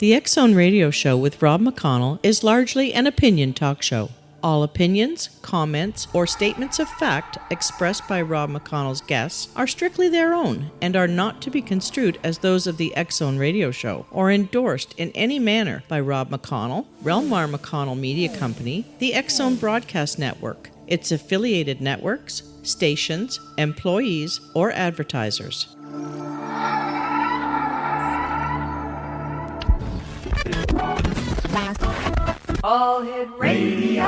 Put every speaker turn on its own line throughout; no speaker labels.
The X-Zone Radio Show with Rob McConnell is largely an opinion talk show. All opinions, comments, or statements of fact expressed by Rob McConnell's guests are strictly their own and are not to be construed as those of the X-Zone Radio Show or endorsed in any manner by Rob McConnell, REL-MAR McConnell Media Company, the X-Zone Broadcast Network, its affiliated networks, stations, employees, or advertisers.
All Hit Radio.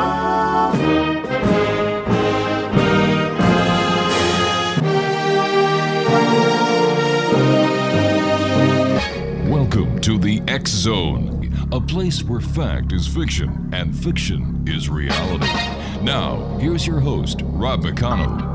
Welcome to the X Zone, a place where fact is fiction and fiction is reality. Now, here's your host, Rob McConnell.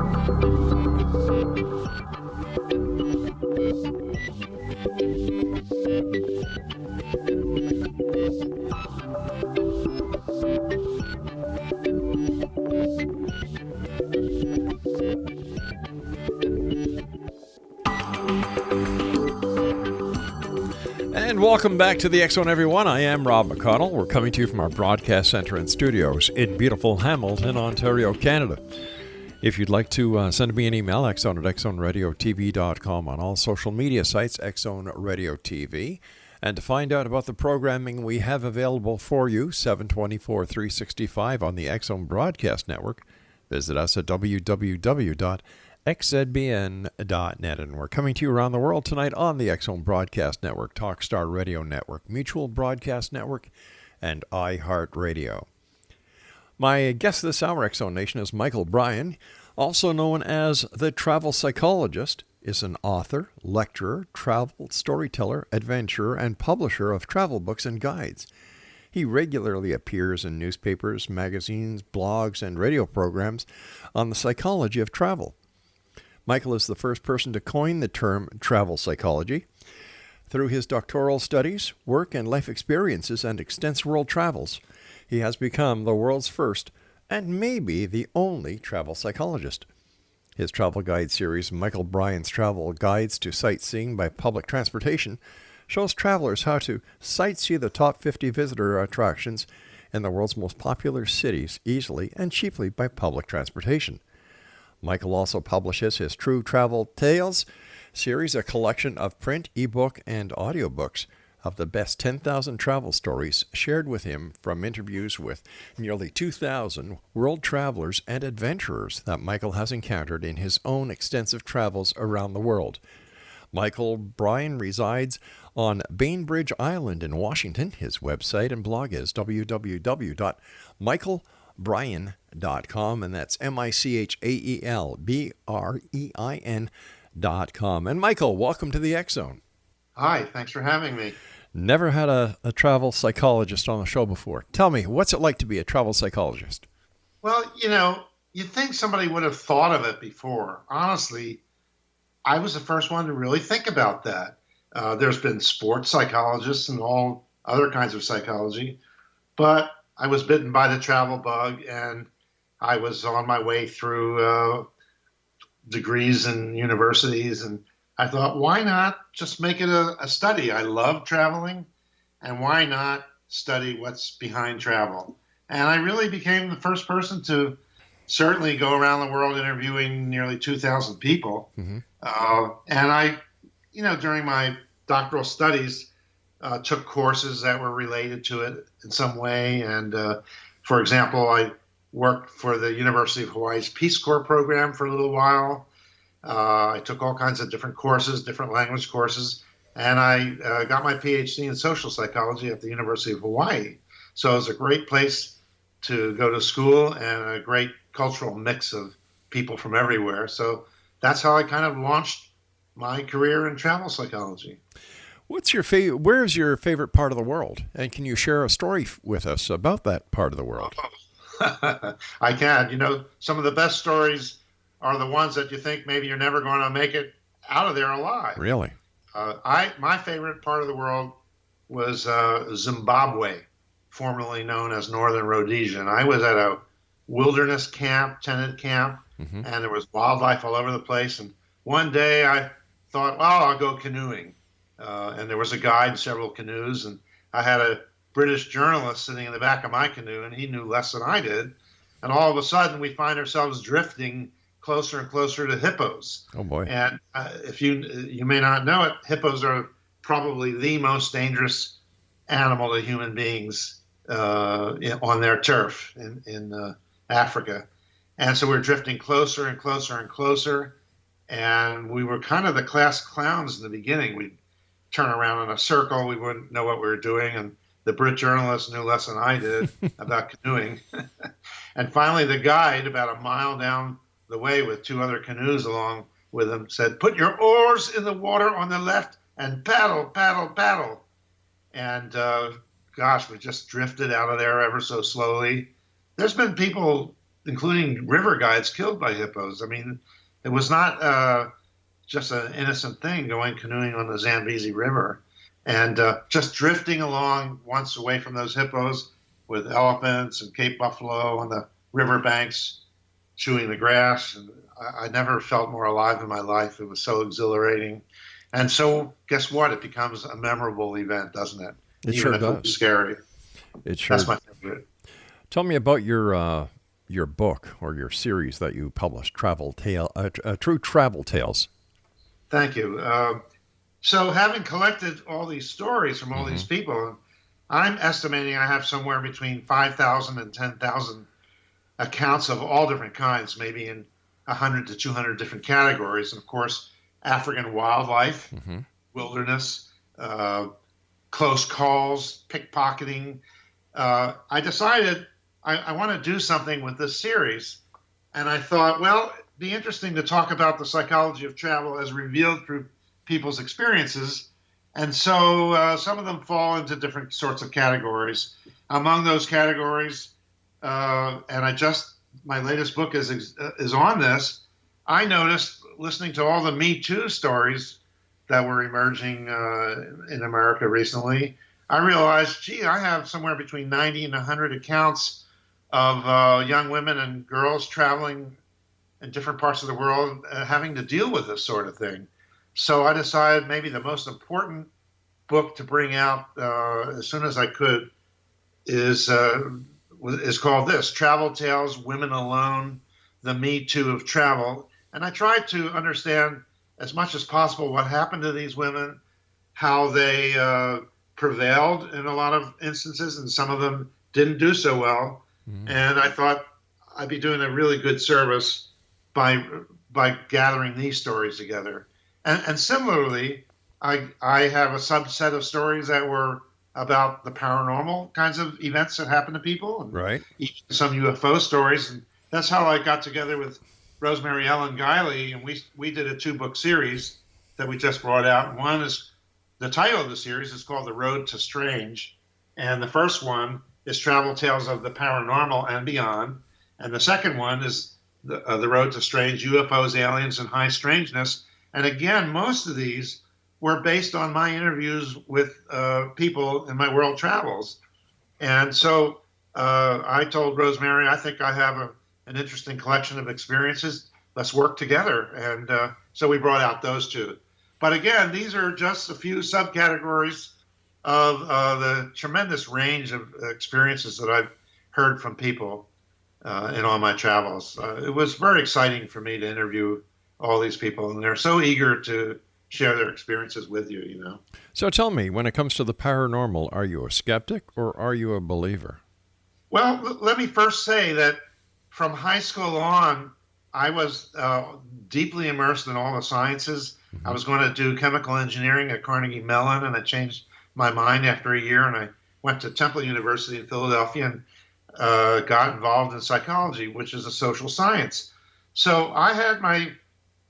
And welcome back to the X-Zone, everyone. I am Rob McConnell. We're coming to you from our broadcast center and studios in beautiful Hamilton, Ontario, Canada. If you'd like to send me an email, xzone@xzoneradiotv.com, on all social media sites, X-Zone Radio TV. And to find out about the programming we have available for you, 7/24/365 on the X-Zone Broadcast Network, visit us at www.xzbn.net. And we're coming to you around the world tonight on the X-Zone Broadcast Network, Talkstar Radio Network, Mutual Broadcast Network, and iHeartRadio. My guest this hour, X-Zone Nation, is Michael Brein, also known as the Travel Psychologist, is an author, lecturer, travel storyteller, adventurer, and publisher of travel books and guides. He regularly appears in newspapers, magazines, blogs, and radio programs on the psychology of travel. Michael is the first person to coin the term travel psychology. Through his doctoral studies, work and life experiences, and extensive world travels, he has become the world's first and maybe the only travel psychologist. His travel guide series, Michael Brein's Travel Guides to Sightseeing by Public Transportation, shows travelers how to sightsee the top 50 visitor attractions in the world's most popular cities easily and cheaply by public transportation. Michael also publishes his True Travel Tales series, a collection of print, ebook, and audiobooks of the best 10,000 travel stories shared with him from interviews with nearly 2,000 world travelers and adventurers that Michael has encountered in his own extensive travels around the world. Michael Brein resides on Bainbridge Island in Washington. His website and blog is www.michaelbrein.com, and that's MichaelBrein.com. And Michael, welcome to the X-Zone.
Hi, thanks for having me.
Never had a travel psychologist on the show before. Tell me, what's it like to be a travel psychologist?
Well, you'd think somebody would have thought of it before. Honestly, I was the first one to really think about that. There's been sports psychologists and all other kinds of psychology, but I was bitten by the travel bug, and I was on my way through degrees in universities, and I thought, why not just make it a study? I love traveling, and why not study what's behind travel? And I really became the first person to certainly go around the world interviewing nearly 2,000 people. Mm-hmm. And I, during my doctoral studies, took courses that were related to it in some way. And for example, I worked for the University of Hawaii's Peace Corps program for a little while. I took all kinds of different courses, different language courses, and I got my PhD in social psychology at the University of Hawaii. So it was a great place to go to school and a great cultural mix of people from everywhere. So that's how I kind of launched my career in travel psychology.
What's your where's your favorite part of the world? And can you share a story with us about that part of the world?
I can. Some of the best stories are the ones that you think maybe you're never going to make it out of there alive.
Really?
My favorite part of the world was Zimbabwe, formerly known as Northern Rhodesia. And I was at a wilderness camp, tented camp, and there was wildlife all over the place. And one day I thought, well, I'll go canoeing. And there was a guide, several canoes, and I had a British journalist sitting in the back of my canoe, and he knew less than I did. And all of a sudden, we find ourselves drifting closer and closer to hippos.
Oh boy!
And if you may not know it, hippos are probably the most dangerous animal to human beings on their turf in Africa. And so we're drifting closer and closer and closer. And we were kind of the class clowns in the beginning. We'd turn around in a circle. We wouldn't know what we were doing. And the Brit journalist knew less than I did about canoeing. And finally, the guide, about a mile down the way with two other canoes along with him, said, "Put your oars in the water on the left and paddle, paddle, paddle." And gosh, we just drifted out of there ever so slowly. There's been people, including river guides, killed by hippos. I mean, it was not just an innocent thing going canoeing on the Zambezi River. And just drifting along once away from those hippos with elephants and Cape buffalo on the riverbanks chewing the grass. And I never felt more alive in my life. It was so exhilarating. And so guess what? It becomes a memorable event, doesn't it?
It
Even
sure
if
does.
It was scary.
It sure.
That's my favorite.
Tell me about your book or your series that you published, True Travel Tales.
Thank you. So having collected all these stories from all these people, I'm estimating I have somewhere between 5,000 and 10,000 accounts of all different kinds, maybe in 100 to 200 different categories. And of course, African wildlife, wilderness, close calls, pickpocketing. I decided I want to do something with this series. And I thought, well, it'd be interesting to talk about the psychology of travel as revealed through people's experiences. And so some of them fall into different sorts of categories. Among those categories, my latest book is on this. I noticed, listening to all the Me Too stories that were emerging in America recently, I realized, gee, I have somewhere between 90 and 100 accounts of young women and girls traveling in different parts of the world having to deal with this sort of thing. So I decided maybe the most important book to bring out as soon as I could is called this, Travel Tales, Women Alone, the Me Too of Travel. And I tried to understand as much as possible what happened to these women, how they prevailed in a lot of instances, and some of them didn't do so well. And I thought I'd be doing a really good service by gathering these stories together. And similarly, I have a subset of stories that were about the paranormal kinds of events that happen to people, and
right?
Some UFO stories. And that's how I got together with Rosemary Ellen Guiley, and we did a 2-book series that we just brought out. One is, the title of the series is called The Road to Strange, and the first one is Travel Tales of the Paranormal and Beyond, and the second one is the Road to Strange, UFOs, Aliens, and High Strangeness. And again, most of these were based on my interviews with people in my world travels. And so I told Rosemary, I think I have an interesting collection of experiences. Let's work together. And so we brought out those two. But again, these are just a few subcategories of the tremendous range of experiences that I've heard from people in all my travels. It was very exciting for me to interview all these people, and they're so eager to share their experiences with you, you know.
So tell me, when it comes to the paranormal, are you a skeptic or are you a believer?
Well, let me first say that from high school on, I was deeply immersed in all the sciences. I was going to do chemical engineering at Carnegie Mellon, and I changed my mind after a year, and I went to Temple University in Philadelphia and got involved in psychology, which is a social science. So I had my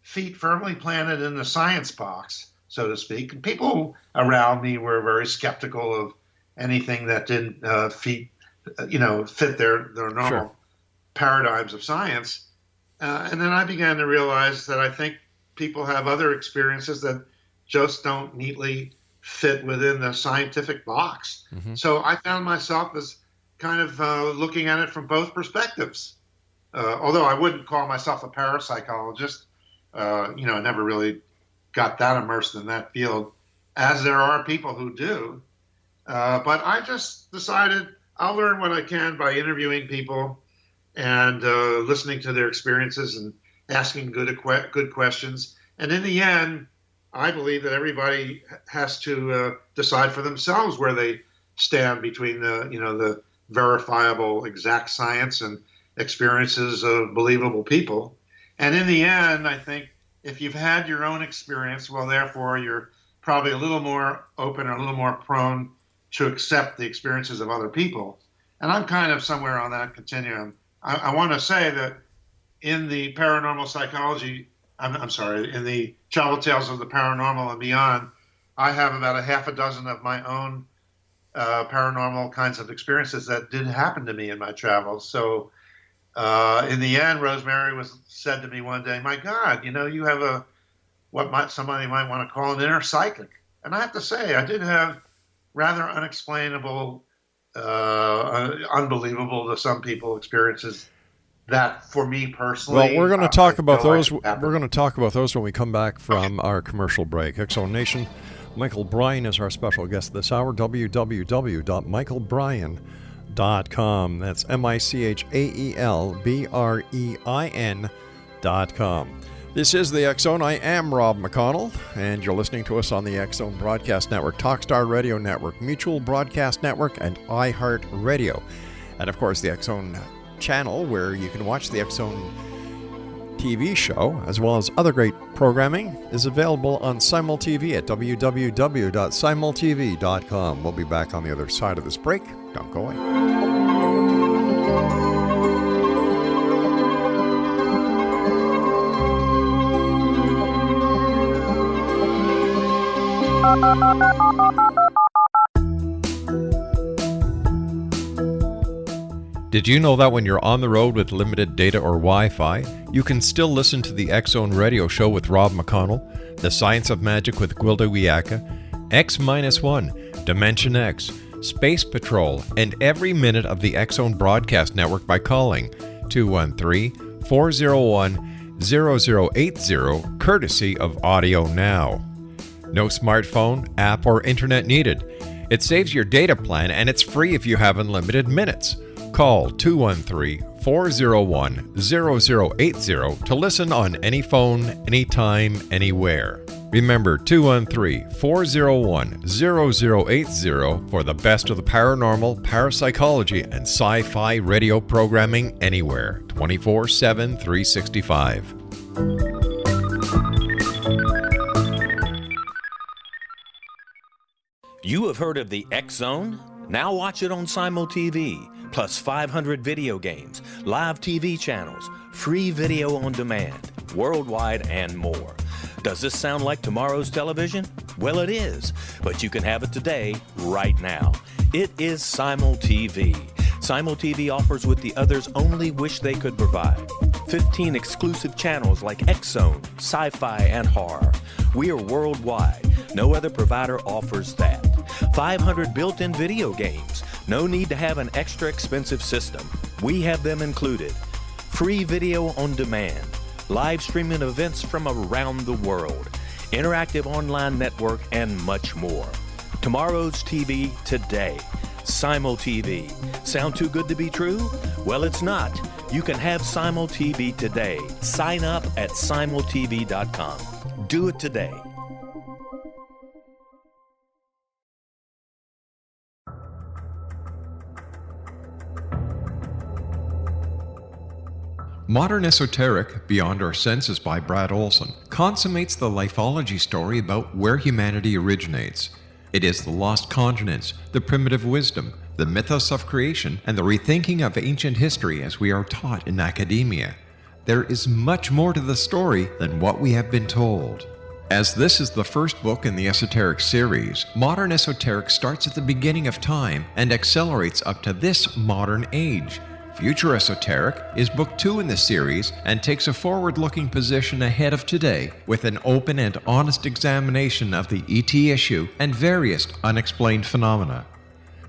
feet firmly planted in the science box, so to speak. And people around me were very skeptical of anything that didn't fit their normal paradigms of science. And then I began to realize that I think people have other experiences that just don't neatly fit within the scientific box. So I found myself as kind of looking at it from both perspectives. Although I wouldn't call myself a parapsychologist, I never really got that immersed in that field, as there are people who do. But I just decided I'll learn what I can by interviewing people and listening to their experiences and asking good questions. And in the end, I believe that everybody has to decide for themselves where they stand between the verifiable exact science and experiences of believable people. And in the end, I think if you've had your own experience, well, therefore, you're probably a little more open or a little more prone to accept the experiences of other people. And I'm kind of somewhere on that continuum. I want to say that in the paranormal psychology, I'm sorry, in the Travel Tales of the Paranormal and Beyond, I have about a half a dozen of my own paranormal kinds of experiences that did happen to me in my travels. So in the end, Rosemary said to me one day, "My God, you have somebody might want to call an inner psychic." And I have to say, I did have rather unexplainable, unbelievable to some people experiences that, for me personally.
Well, we're going to talk about those. We're going to talk about those when we come back from our commercial break. X-Zone Nation, Michael Brein is our special guest this hour. www.michaelbrein.com. That's MichaelBrein.com. This is the X-Zone. I am Rob McConnell, and you're listening to us on the X-Zone Broadcast Network, Talkstar Radio Network, Mutual Broadcast Network, and iHeart Radio. And, of course, the X-Zone channel where you can watch the X-Zone TV show, as well as other great programming, is available on SimulTV at www.simultv.com. We'll be back on the other side of this break. Don't go away. Did you know that when you're on the road with limited data or Wi-Fi, you can still listen to the X-Zone radio show with Rob McConnell, The Science of Magic with Gwilda Wiyaka, X-1, Dimension X, Space Patrol, and every minute of the X-Zone broadcast network by calling 213-401-0080, courtesy of Audio Now. No smartphone, app, or internet needed. It saves your data plan, and it's free if you have unlimited minutes. Call 213-401-0080 to listen on any phone, anytime, anywhere. Remember, 213-401-0080 for the best of the paranormal, parapsychology, and sci-fi radio programming anywhere, 24/7, 365.
You have heard of the X-Zone? Now watch it on SimulTV, plus 500 video games, live TV channels, free video on demand, worldwide, and more. Does this sound like tomorrow's television? Well, it is, but you can have it today, right now. It is SimulTV. SimulTV offers what the others only wish they could provide. 15 exclusive channels like X-Zone, sci-fi, and horror. We are worldwide. No other provider offers that. 500 built-in video games. No need to have an extra expensive system. We have them included. Free video on demand. Live streaming events from around the world. Interactive online network, and much more. Tomorrow's TV today. SimulTV. Sound too good to be true? Well, it's not. You can have SimulTV today. Sign up at simultv.com. Do it today.
Modern Esoteric, Beyond Our Senses by Brad Olson, consummates the lifeology story about where humanity originates. It is the lost continents, the primitive wisdom, the mythos of creation, and the rethinking of ancient history as we are taught in academia. There is much more to the story than what we have been told. As this is the first book in the Esoteric series, Modern Esoteric starts at the beginning of time and accelerates up to this modern age. Future Esoteric is book 2 in the series and takes a forward-looking position ahead of today with an open and honest examination of the ET issue and various unexplained phenomena.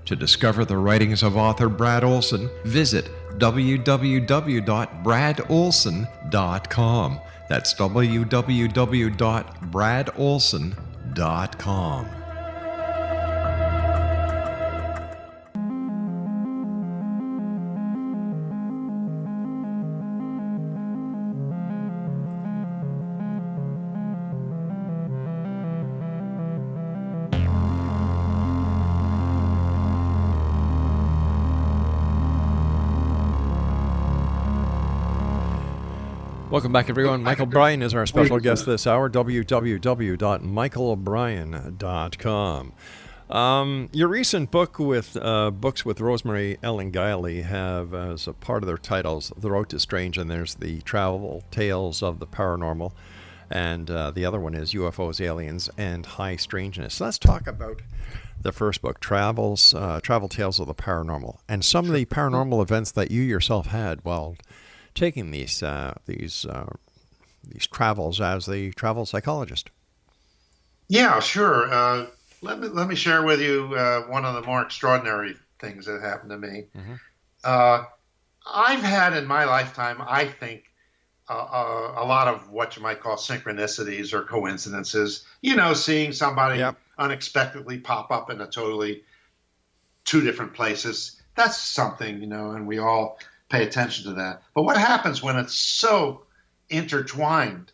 To discover the writings of author Brad Olson, visit www.bradolson.com. That's www.bradolson.com. Welcome back, everyone. Michael Brein is our special guest this hour, www.michaelbrein.com. Your recent book with books with Rosemary Ellen Guiley have as a part of their titles, The Road to Strange, and there's the Travel Tales of the Paranormal, and the other one is UFOs, Aliens, and High Strangeness. Let's talk about the first book, Travel Tales of the Paranormal, and some of the paranormal events that you yourself had while taking these travels as the travel psychologist.
Yeah, sure. Let me share with you one of the more extraordinary things that happened to me. I've had in my lifetime, I think, a lot of what you might call synchronicities or coincidences. You know, seeing somebody unexpectedly pop up in a totally two different places. That's something, you know, and we all pay attention to that. But what happens when it's so intertwined?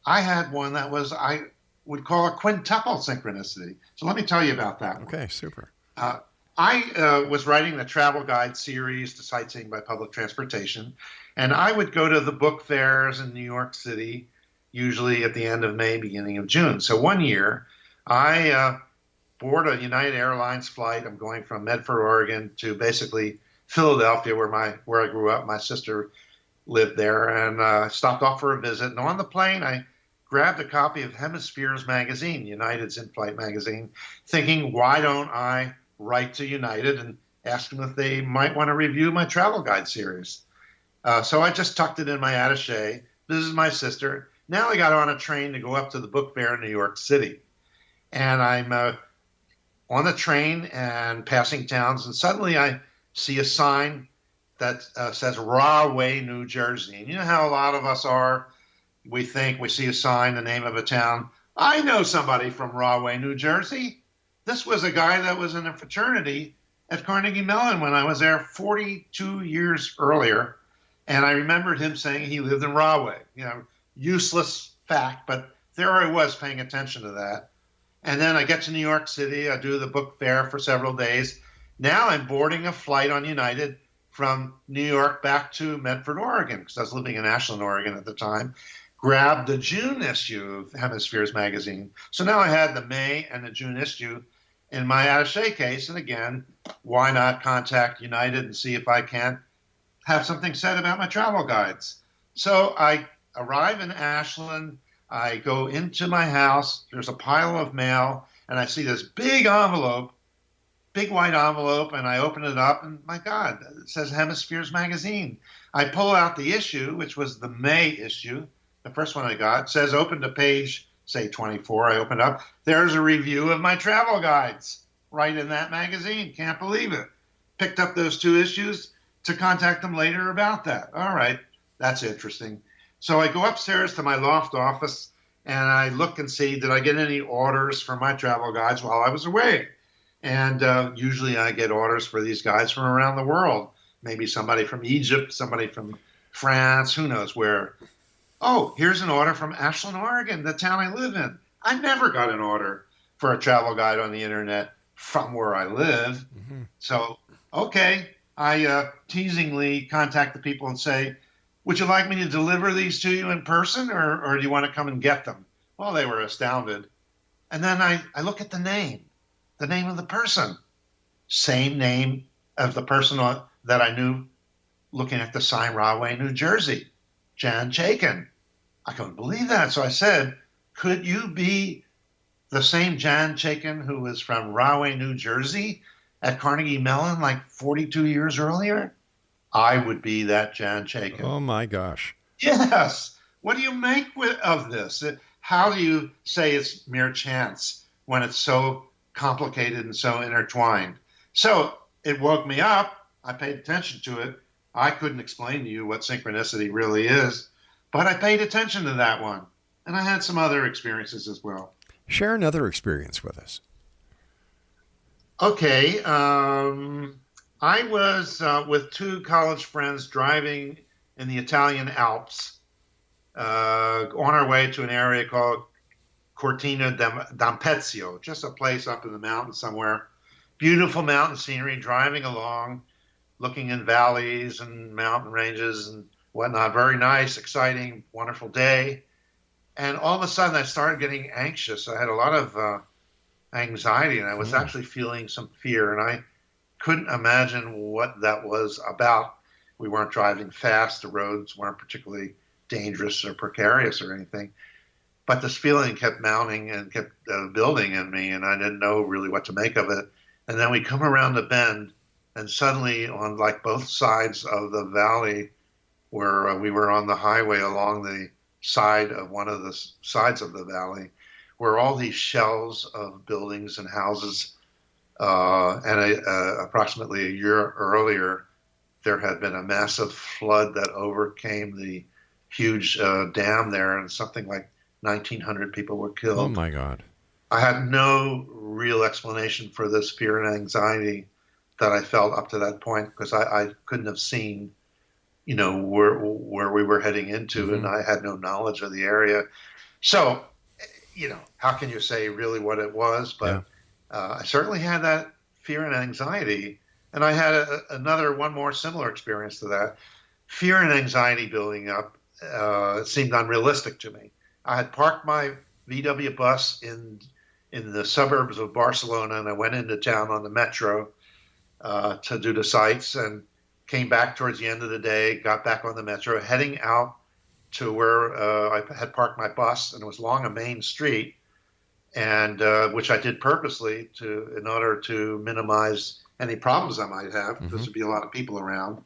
I had one that was, I would call a quintuple synchronicity. So let me tell you about that one.
Okay, super.
I was writing the travel guide series to Sightseeing by Public Transportation, and I would go to the book fairs in New York City, usually at the end of May, beginning of June. So one year, I board a United Airlines flight. I'm going from Medford, Oregon to basically Philadelphia, where I grew up. My sister lived there, and stopped off for a visit. And on the plane, I grabbed a copy of Hemispheres magazine, United's in-flight magazine, thinking, why don't I write to United and ask them if they might want to review my travel guide series? So I just tucked it in my attaché. This is my sister. Now I got on a train to go up to the book fair in New York City. And I'm on the train and passing towns, and suddenly I see a sign that says Rahway, New Jersey. And you know how a lot of us are? We think we see a sign, the name of a town. I know somebody from Rahway, New Jersey. This was a guy that was in a fraternity at Carnegie Mellon when I was there 42 years earlier. And I remembered him saying he lived in Rahway. You know, useless fact, but there I was paying attention to that. And then I get to New York City. I do the book fair for several days. Now I'm boarding a flight on United from New York back to Medford, Oregon, because I was living in Ashland, Oregon at the time. Grabbed the June issue of Hemispheres magazine. So now I had the May and the June issue in my attaché case. And again, why not contact United and see if I can have something said about my travel guides? So I arrive in Ashland. I go into my house. There's a pile of mail, and I see this big envelope, big white envelope, and I open it up, and my God, it says Hemispheres magazine. I pull out the issue, which was the May issue, the first one I got. It says open to page, say 24. I open up. There's a review of my travel guides right in that magazine. Can't believe it. Picked up those two issues to contact them later about that. All right, that's interesting. So I go upstairs to my loft office, and I look and see, did I get any orders for my travel guides while I was away? And usually I get orders for these guides from around the world. Maybe somebody from Egypt, somebody from France, who knows where. Oh, here's an order from Ashland, Oregon, the town I live in. I never got an order for a travel guide on the internet from where I live. Mm-hmm. So, okay, I teasingly contact the people and say, would you like me to deliver these to you in person, or do you want to come and get them? Well, they were astounded. And then I look at the name of the person. Same name of the person that I knew looking at the sign, Rahway, New Jersey. Jan Chaikin. I couldn't believe that. So I said, could you be the same Jan Chaikin who was from Rahway, New Jersey at Carnegie Mellon like 42 years earlier? I would be that Jan Chaikin.
Oh, my gosh.
Yes. What do you make of this? How do you say it's mere chance when it's so complicated and so intertwined? So it woke me up. I paid attention to it. I couldn't explain to you what synchronicity really is, but I paid attention to that one. And I had some other experiences as well.
Share another experience with us.
Okay. I was with two college friends driving in the Italian Alps on our way to an area called Cortina d'Ampezzo, just a place up in the mountains somewhere. Beautiful mountain scenery, driving along, looking in valleys and mountain ranges and whatnot. Very nice, exciting, wonderful day. And all of a sudden, I started getting anxious. I had a lot of anxiety, and I was actually feeling some fear, and I couldn't imagine what that was about. We weren't driving fast. The roads weren't particularly dangerous or precarious or anything. But this feeling kept mounting and kept building in me, and I didn't know really what to make of it. And then we come around the bend, and suddenly on like both sides of the valley where we were on the highway along the side of one of the sides of the valley were all these shells of buildings and houses. And approximately a year earlier, there had been a massive flood that overcame the huge dam there, and something like 1,900 people were killed.
Oh, my God.
I had no real explanation for this fear and anxiety that I felt up to that point, because I couldn't have seen, where we were heading into, and I had no knowledge of the area. So, how can you say really what it was? But I certainly had that fear and anxiety. And I had one more similar experience to that. Fear and anxiety building up seemed unrealistic to me. I had parked my VW bus in the suburbs of Barcelona, and I went into town on the metro to do the sights, and came back towards the end of the day, got back on the metro, heading out to where I had parked my bus, and it was along a main street, and which I did purposely in order to minimize any problems I might have, because there'd be a lot of people around.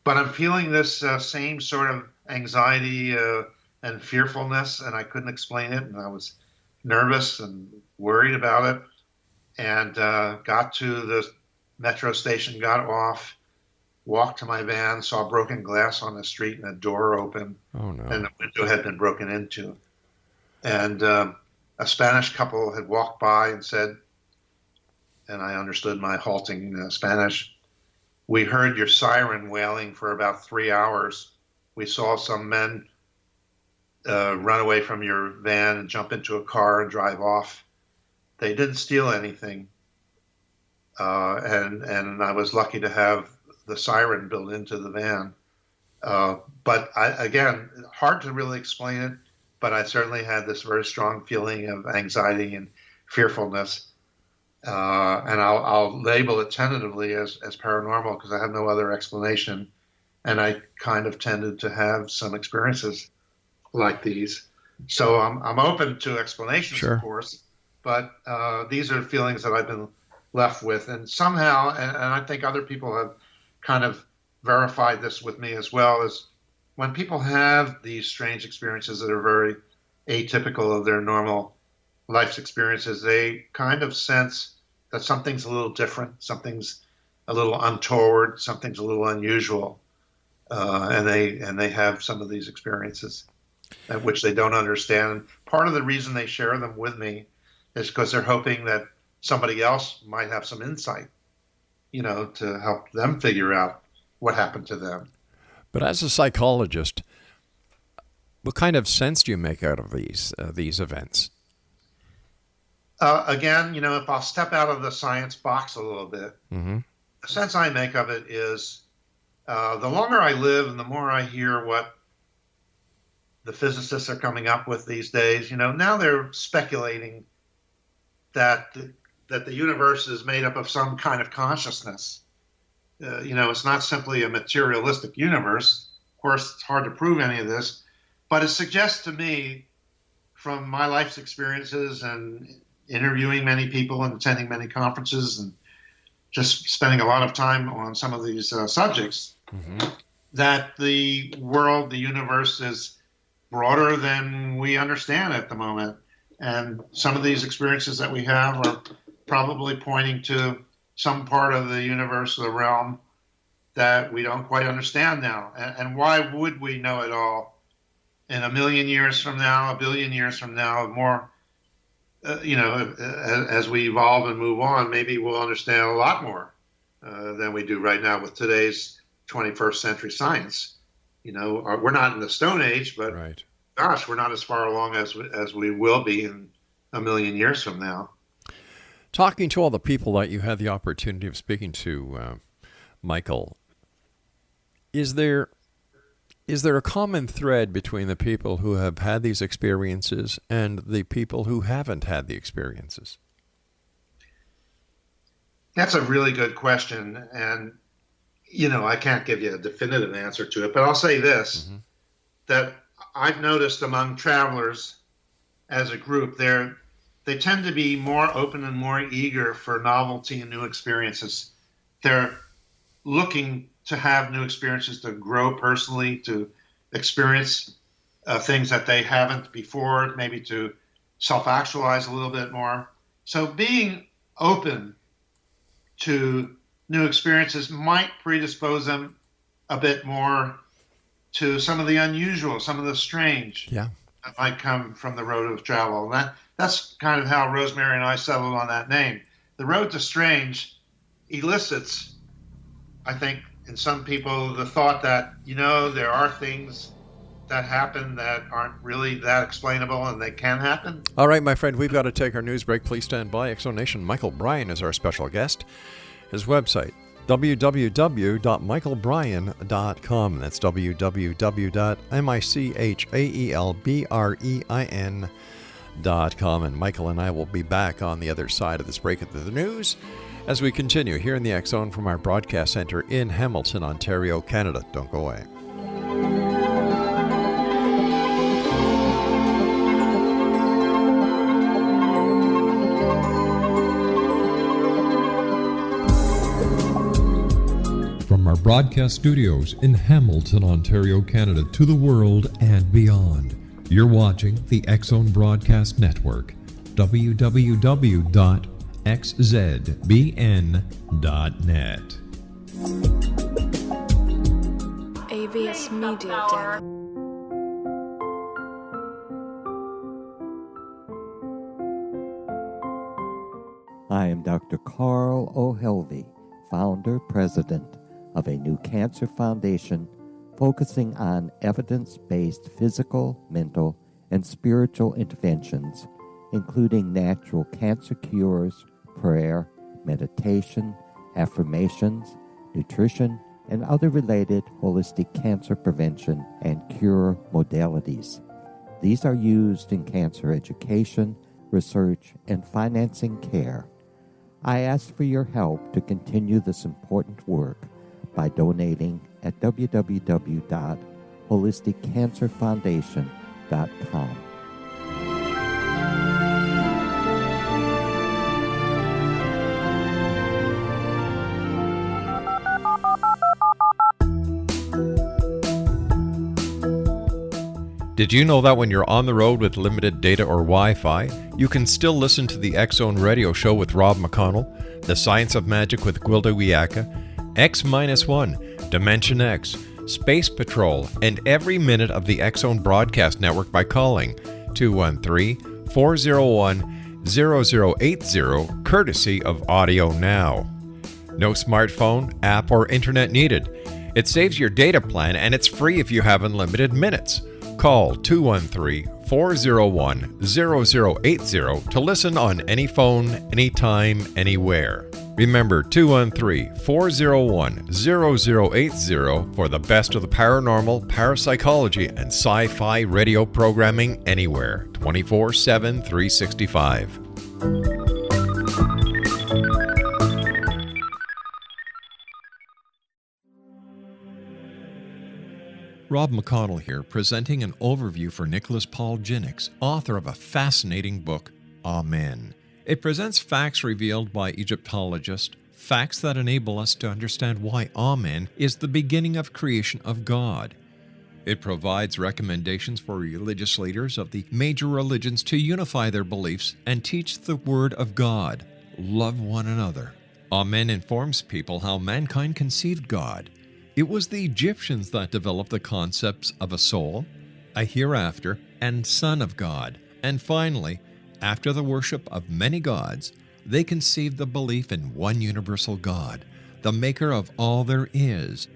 But I'm feeling this same sort of anxiety and fearfulness, and I couldn't explain it, and I was nervous and worried about it, and got to the metro station, got off, walked to my van, saw broken glass on the street and a door open.
Oh, no.
And the window had been broken into. And a Spanish couple had walked by and said, and I understood my halting Spanish, "We heard your siren wailing for about 3 hours. We saw some men run away from your van and jump into a car and drive off. They didn't steal anything. And I was lucky to have the siren built into the van. But again, hard to really explain it, but I certainly had this very strong feeling of anxiety and fearfulness. And I'll label it tentatively as paranormal, because I have no other explanation. And I kind of tended to have some experiences like these. So I'm open to explanations,
Sure.
Of course, but these are feelings that I've been left with. And somehow, and I think other people have kind of verified this with me as well, is when people have these strange experiences that are very atypical of their normal life's experiences, they kind of sense that something's a little different, something's a little untoward, something's a little unusual, and they have some of these experiences at which they don't understand. Part of the reason they share them with me is because they're hoping that somebody else might have some insight, to help them figure out what happened to them.
But as a psychologist, what kind of sense do you make out of these events?
Again, if I'll step out of the science box a little bit, the sense I make of it is the longer I live and the more I hear what the physicists are coming up with these days, now they're speculating that the universe is made up of some kind of consciousness. It's not simply a materialistic universe. Of course, it's hard to prove any of this, but it suggests to me, from my life's experiences and interviewing many people and attending many conferences and just spending a lot of time on some of these subjects, that the world, the universe, is broader than we understand at the moment. And some of these experiences that we have are probably pointing to some part of the universe, the realm, that we don't quite understand now. And why would we know it all in 1,000,000 years from now, 1,000,000,000 years from now, more, as we evolve and move on, maybe we'll understand a lot more than we do right now with today's 21st century science. We're not in the Stone Age, but
Right.
Gosh, we're not as far along as we will be in 1,000,000 years from now.
Talking to all the people that you had the opportunity of speaking to, Michael, is there Is there a common thread between the people who have had these experiences and the people who haven't had the experiences?
That's a really good question. And, I can't give you a definitive answer to it, but I'll say this, that I've noticed among travelers as a group, they tend to be more open and more eager for novelty and new experiences. They're looking to have new experiences, to grow personally, to experience things that they haven't before, maybe to self-actualize a little bit more. So being open to new experiences might predispose them a bit more to some of the unusual, some of the strange that might come from the road of travel. And that's kind of how Rosemary and I settled on that name. The road to strange elicits, I think, in some people, the thought that, there are things that happen that aren't really that explainable and they can happen.
All right, my friend, we've got to take our news break. Please stand by. Exonation Michael Brein is our special guest. His website, www.michaelbrein.com. That's www.michaelbrein.com. And Michael and I will be back on the other side of this break of the news as we continue here in the X Zone from our broadcast center in Hamilton, Ontario, Canada. Don't go away.
From our broadcast studios in Hamilton, Ontario, Canada, to the world and beyond, you're watching the X Zone Broadcast Network, www.xzbn.net.
AVS Media Demo.
I am Dr. Carl O'Helvey, founder, president of a new cancer foundation focusing on evidence-based physical, mental, and spiritual interventions, including natural cancer cures, prayer, meditation, affirmations, nutrition, and other related holistic cancer prevention and cure modalities. These are used in cancer education, research, and financing care. I ask for your help to continue this important work by donating at www.holisticcancerfoundation.com.
Did you know that when you're on the road with limited data or Wi-Fi, you can still listen to the X Zone radio show with Rob McConnell, The Science of Magic with Gwilda Wiyaka, X-1, Dimension X, Space Patrol, and every minute of the X Zone Broadcast Network by calling 213-401-0080, courtesy of Audio Now. No smartphone, app, or internet needed. It saves your data plan and it's free if you have unlimited minutes. Call 213-401-0080 to listen on any phone, anytime, anywhere. Remember 213-401-0080 for the best of the paranormal, parapsychology, and sci-fi radio programming anywhere, 24/7, 365. Rob McConnell here, presenting an overview for Nicholas Paul Jennings, author of a fascinating book, Amen. It presents facts revealed by Egyptologists, facts that enable us to understand why Amen is the beginning of creation of God. It provides recommendations for religious leaders of the major religions to unify their beliefs and teach the Word of God. Love one another. Amen informs people how mankind conceived God. It was the Egyptians that developed the concepts of a soul, a hereafter, and Son of God. And finally, after the worship of many gods, they conceived the belief in one universal God, the maker of all there is.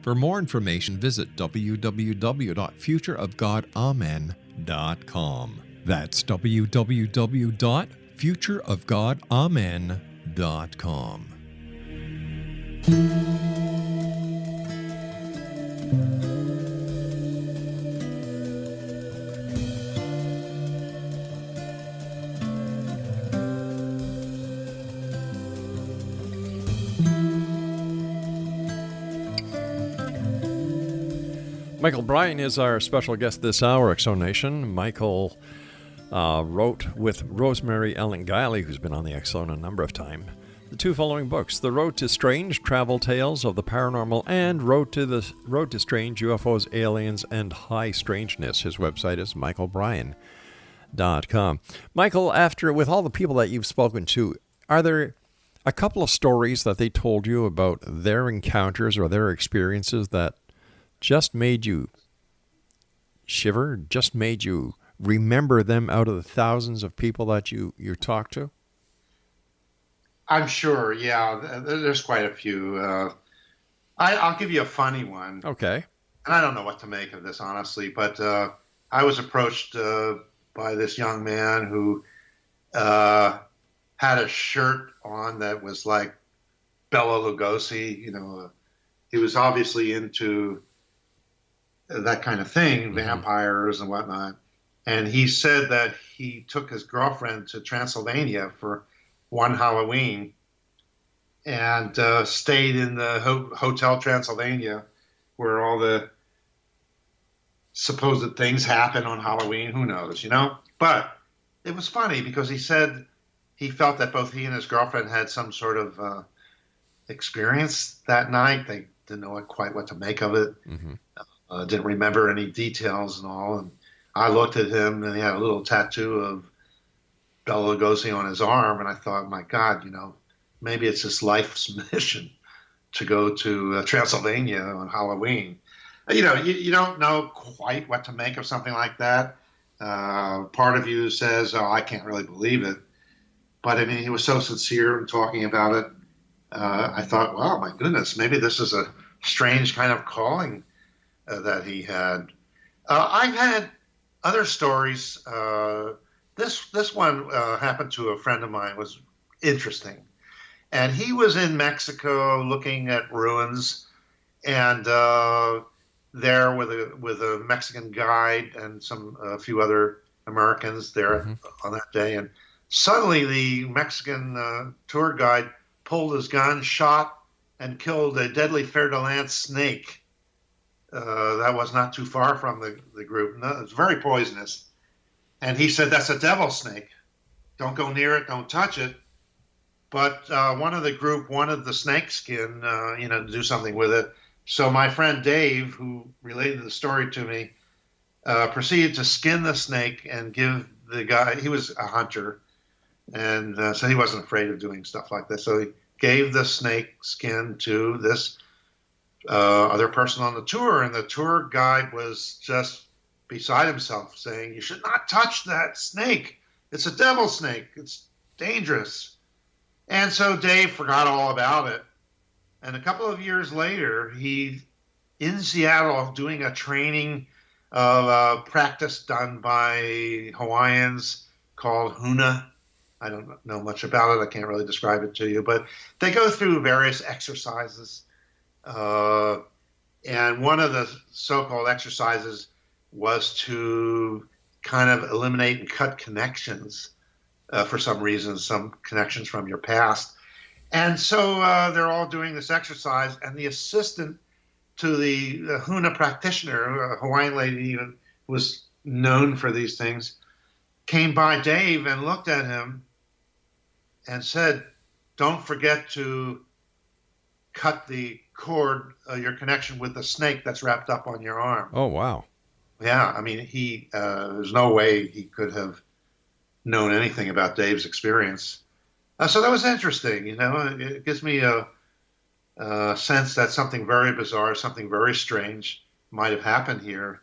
For more information, visit www.futureofgodamen.com. That's www.futureofgodamen.com. Michael Brein is our special guest this hour, Exonation. Michael wrote with Rosemary Ellen Guiley, who's been on the X Zone a number of times, the two following books: The Road to Strange, Travel Tales of the Paranormal, and Road to Strange, UFOs, Aliens, and High Strangeness. His website is michaelbryan.com. Michael, with all the people that you've spoken to, are there a couple of stories that they told you about their encounters or their experiences that just made you shiver, just made you remember them out of the thousands of people that you talked to?
I'm sure, yeah. There's quite a few. I'll give you a funny one.
Okay.
And I don't know what to make of this, honestly, but I was approached by this young man who had a shirt on that was like Bela Lugosi. He was obviously into that kind of thing, vampires and whatnot. And he said that he took his girlfriend to Transylvania for one Halloween and stayed in the Hotel Transylvania, where all the supposed things happen on Halloween. Who knows, But it was funny because he said he felt that both he and his girlfriend had some sort of experience that night. They didn't know quite what to make of it. Didn't remember any details and all. And I looked at him, and he had a little tattoo of Bela Lugosi on his arm, and I thought, my God, maybe it's his life's mission to go to Transylvania on Halloween. You don't know quite what to make of something like that. Part of you says, oh, I can't really believe it. But, I mean, he was so sincere in talking about it. I thought, wow, my goodness, maybe this is a strange kind of calling that he had. I've had other stories. This one happened to a friend of mine, was interesting. And he was in Mexico looking at ruins, and there with a Mexican guide and a few other Americans there on that day. And suddenly the Mexican tour guide pulled his gun, shot, and killed a deadly fer-de-lance snake that was not too far from the group. No, it was very poisonous. And he said, that's a devil snake. Don't go near it. Don't touch it. But one of the group wanted the snake skin, to do something with it. So my friend Dave, who related the story to me, proceeded to skin the snake and give the guy, he was a hunter, and so he wasn't afraid of doing stuff like this. So he gave the snake skin to this other person on the tour, and the tour guide was just beside himself, saying, you should not touch that snake. It's a devil snake. It's dangerous. And so Dave forgot all about it. And a couple of years later, he, in Seattle, doing a training of practice done by Hawaiians called huna. I don't know much about it. I can't really describe it to you. But they go through various exercises. And one of the so-called exercises was to kind of eliminate and cut connections for some reason, some connections from your past. And so they're all doing this exercise, and the assistant to the huna practitioner, a Hawaiian lady who was known for these things, came by Dave and looked at him and said, don't forget to cut the cord, your connection with the snake that's wrapped up on your arm.
Oh, wow.
Yeah, I mean, there's no way he could have known anything about Dave's experience. So that was interesting, It gives me a sense that something very bizarre, something very strange might have happened here.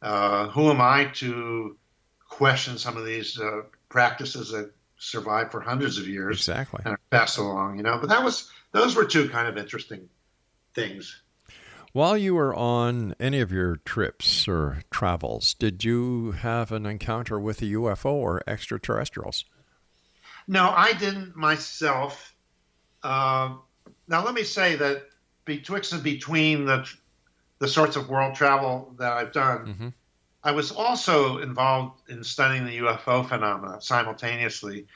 Who am I to question some of these practices that survived for hundreds of years?
Exactly.
And are passed along, But those were two kind of interesting things.
While you were on any of your trips or travels, did you have an encounter with a UFO or extraterrestrials?
No, I didn't myself. Now, let me say that betwixt and between the sorts of world travel that I've done, I was also involved in studying the UFO phenomena simultaneously.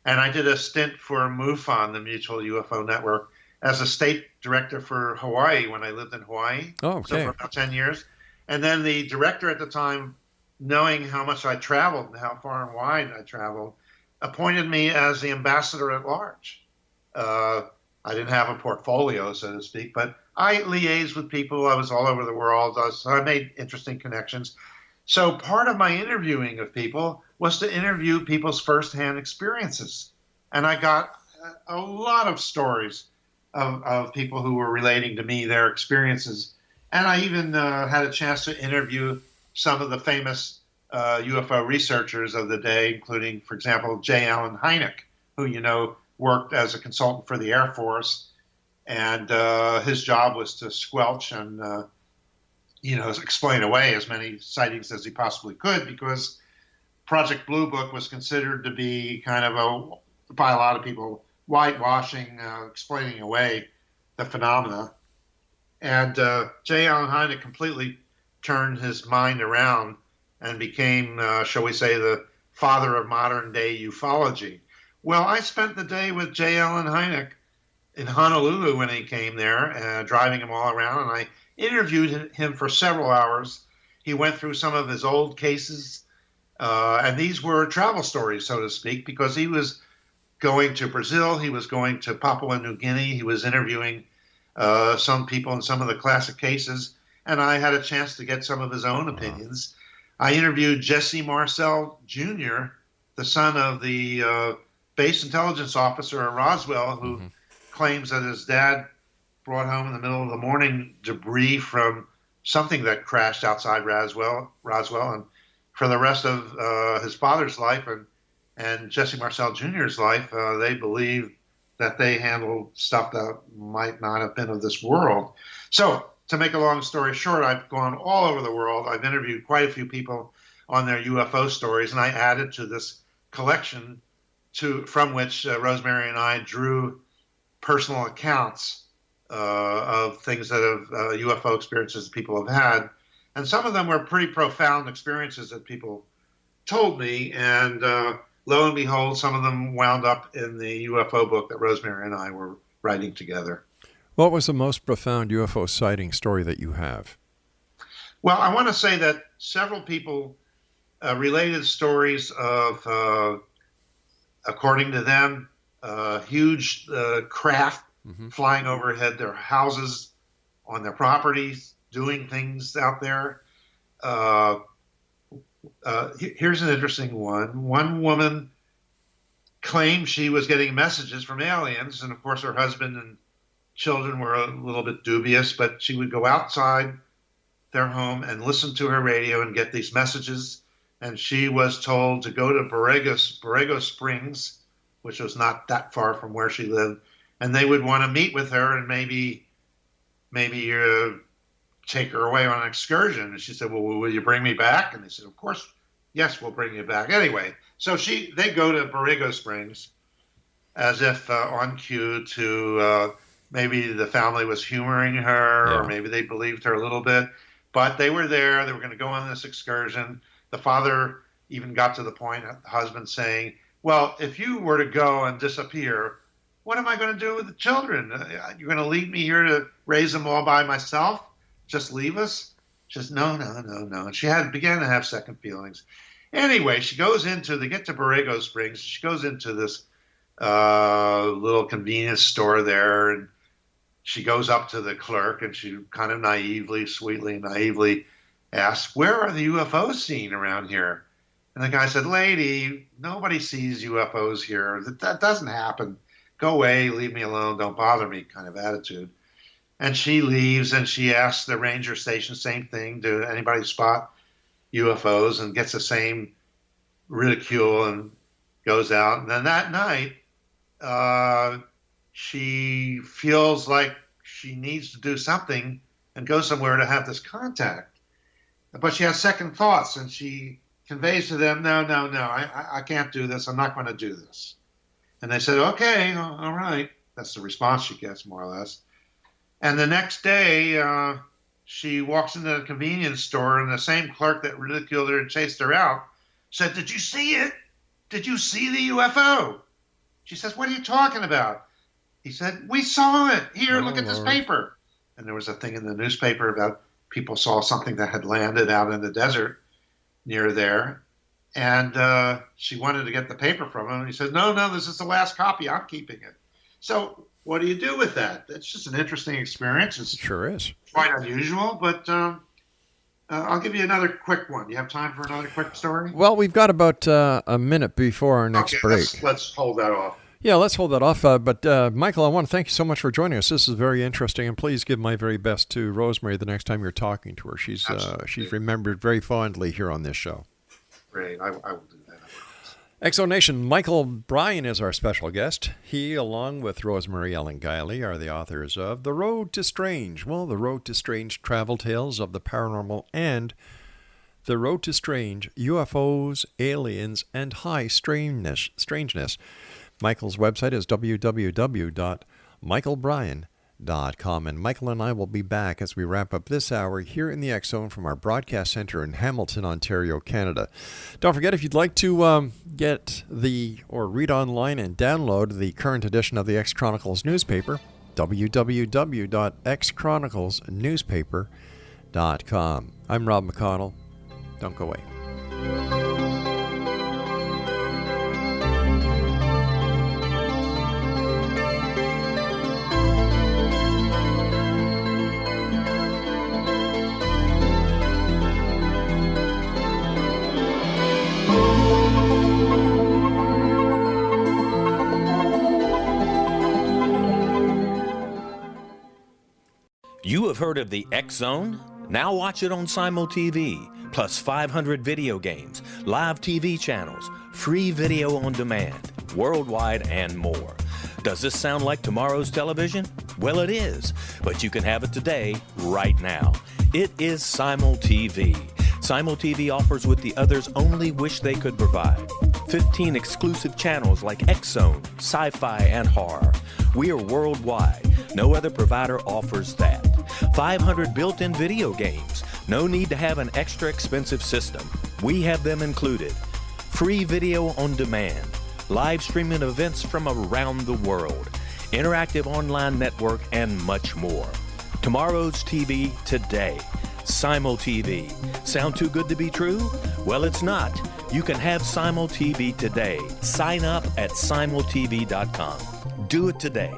And I did a stint for MUFON, the Mutual UFO Network, as a state director for Hawaii when I lived in Hawaii.
Oh, okay.
So for about 10 years. And then the director at the time, knowing how much I traveled and how far and wide I traveled, appointed me as the ambassador at large. I didn't have a portfolio, so to speak, but I liaised with people. I was all over the world. So I made interesting connections. So part of my interviewing of people was to interview people's firsthand experiences. And I got a lot of stories of people who were relating to me, their experiences. And I even had a chance to interview some of the famous UFO researchers of the day, including, for example, J. Allen Hynek, who worked as a consultant for the Air Force. And his job was to squelch and, explain away as many sightings as he possibly could, because Project Blue Book was considered to be kind of by a lot of people, whitewashing, explaining away the phenomena. And J. Allen Hynek completely turned his mind around and became, shall we say, the father of modern day ufology. Well, I spent the day with J. Allen Hynek in Honolulu when he came there, driving him all around, and I interviewed him for several hours. He went through some of his old cases, and these were travel stories, so to speak, because he was going to Brazil, he was going to Papua New Guinea, he was interviewing some people in some of the classic cases, and I had a chance to get some of his own opinions. I interviewed Jesse Marcel Jr., the son of the base intelligence officer at Roswell, who claims that his dad brought home in the middle of the morning debris from something that crashed outside Roswell, and for the rest of his father's life and Jesse Marcel Jr.'s life, they believe that they handled stuff that might not have been of this world. So, to make a long story short, I've gone all over the world. I've interviewed quite a few people on their UFO stories, and I added to this collection from which Rosemary and I drew personal accounts of things that have UFO experiences that people have had. And some of them were pretty profound experiences that people told me. And lo and behold, some of them wound up in the UFO book that Rosemary and I were writing together.
What was the most profound UFO sighting story that you have?
Well, I want to say that several people related stories of, according to them, huge craft flying overhead their houses, on their properties, doing things out there. Here's an interesting one. One woman claimed she was getting messages from aliens, and of course her husband and children were a little bit dubious, but she would go outside their home and listen to her radio and get these messages. And she was told to go to Borrego Springs, which was not that far from where she lived, and they would want to meet with her and maybe take her away on an excursion. And she said, well, will you bring me back? And they said, of course, yes, we'll bring you back. Anyway, so they go to Borrego Springs as if on cue to maybe the family was humoring her, or maybe they believed her a little bit. But they were there. They were going to go on this excursion. The father even got to the point, the husband saying, well, if you were to go and disappear, what am I going to do with the children? You're going to leave me here to raise them all by myself? Just leave us? She says, no. And she began to have second feelings. Anyway, they get to Borrego Springs. She goes into this little convenience store there, and she goes up to the clerk, and she kind of sweetly naively asks, where are the UFOs seen around here? And the guy said, lady, nobody sees UFOs here. That doesn't happen. Go away, leave me alone, don't bother me kind of attitude. And she leaves, and she asks the ranger station, same thing, do anybody spot UFOs, and gets the same ridicule and goes out. And then that night, she feels like she needs to do something and go somewhere to have this contact. But she has second thoughts, and she conveys to them, no, I can't do this. I'm not going to do this. And they said, okay, all right. That's the response she gets, more or less. And the next day, she walks into the convenience store, and the same clerk that ridiculed her and chased her out said, did you see it? Did you see the UFO? She says, what are you talking about? He said, we saw it. Here, look at this paper. And there was a thing in the newspaper about people saw something that had landed out in the desert near there. And she wanted to get the paper from him. And he said, no, this is the last copy. I'm keeping it. So what do you do with that? It's just an interesting experience. It
sure is.
Quite unusual, but I'll give you another quick one. You have time for another quick story?
Well, we've got about a minute before our next break.
Let's hold that off.
Yeah, let's hold that off. But Michael, I want to thank you so much for joining us. This is very interesting, and please give my very best to Rosemary the next time you're talking to her. She's remembered very fondly here on this show.
Great, I will do that.
Exonation, Michael Brein is our special guest. He, along with Rosemary Ellen Guiley, are the authors of The Road to Strange. Well, The Road to Strange Travel Tales of the Paranormal and The Road to Strange, UFOs, Aliens, and High Strangeness. Michael's website is www.michaelbryan.com, and Michael and I will be back as we wrap up this hour here in the X Zone from our broadcast center in Hamilton, Ontario, Canada. Don't forget, if you'd like to get or read online and download the current edition of the X Chronicles newspaper, www.xchroniclesnewspaper.com. I'm Rob McConnell. Don't go away.
You have heard of the X Zone? Now watch it on Simul TV, plus 500 video games, live TV channels, free video on demand, worldwide, and more. Does this sound like tomorrow's television? Well, it is, but you can have it today, right now. It is Simul TV. Simul TV offers what the others only wish they could provide. 15 exclusive channels like X Zone, sci-fi, and horror. We are worldwide. No other provider offers that. 500 built-in video games. No need to have an extra expensive system. We have them included. Free video on demand. Live streaming events from around the world. Interactive online network, and much more. Tomorrow's TV today. Simul TV. Sound too good to be true? Well, it's not. You can have Simul TV today. Sign up at simultv.com. Do it today.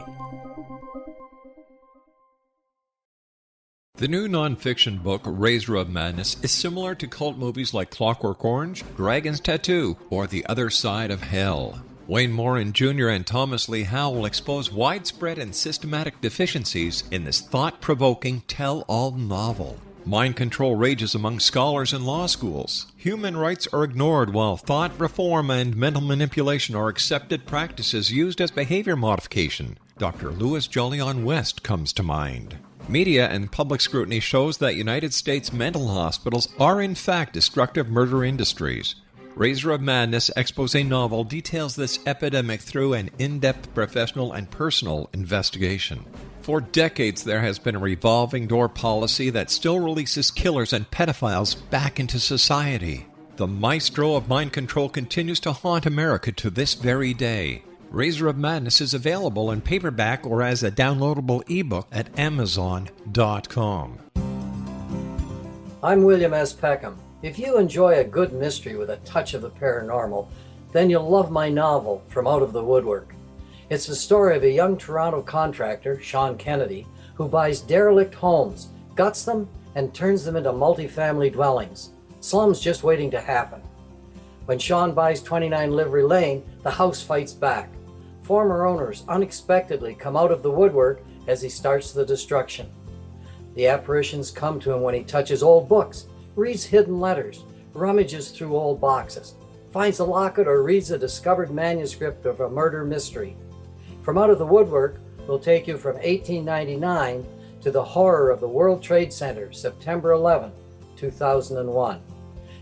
The new nonfiction book, Razor of Madness, is similar to cult movies like Clockwork Orange, Dragon's Tattoo, or The Other Side of Hell. Wayne Morin Jr. and Thomas Lee Howell expose widespread and systematic deficiencies in this thought-provoking tell-all novel. Mind control rages among scholars in law schools. Human rights are ignored while thought reform and mental manipulation are accepted practices used as behavior modification. Dr. Louis Jolyon West comes to mind. Media and public scrutiny shows that United States mental hospitals are in fact destructive murder industries. Razor of Madness expose novel details this epidemic through an in-depth professional and personal investigation. For decades, there has been a revolving door policy that still releases killers and pedophiles back into society. The maestro of mind control continues to haunt America to this very day. Razor of Madness is available in paperback or as a downloadable ebook at Amazon.com.
I'm William S. Peckham. If you enjoy a good mystery with a touch of the paranormal, then you'll love my novel, From Out of the Woodwork. It's the story of a young Toronto contractor, Sean Kennedy, who buys derelict homes, guts them, and turns them into multifamily dwellings. Slums just waiting to happen. When Sean buys 29 Livery Lane, the house fights back. Former owners unexpectedly come out of the woodwork as he starts the destruction. The apparitions come to him when he touches old books, reads hidden letters, rummages through old boxes, finds a locket, or reads a discovered manuscript of a murder mystery. From Out of the Woodwork will take you from 1899 to the horror of the World Trade Center, September 11, 2001.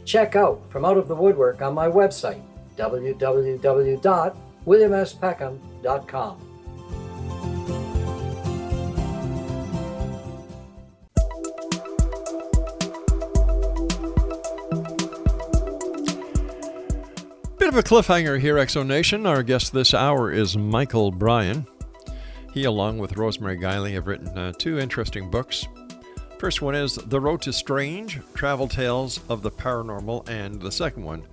Check out From Out of the Woodwork on my website, www.williamspeckham.com.
Bit of a cliffhanger here, Exonation. Our guest this hour is Michael Brein. He, along with Rosemary Guiley, have written two interesting books. First one is The Road to Strange, Travel Tales of the Paranormal, and the second one,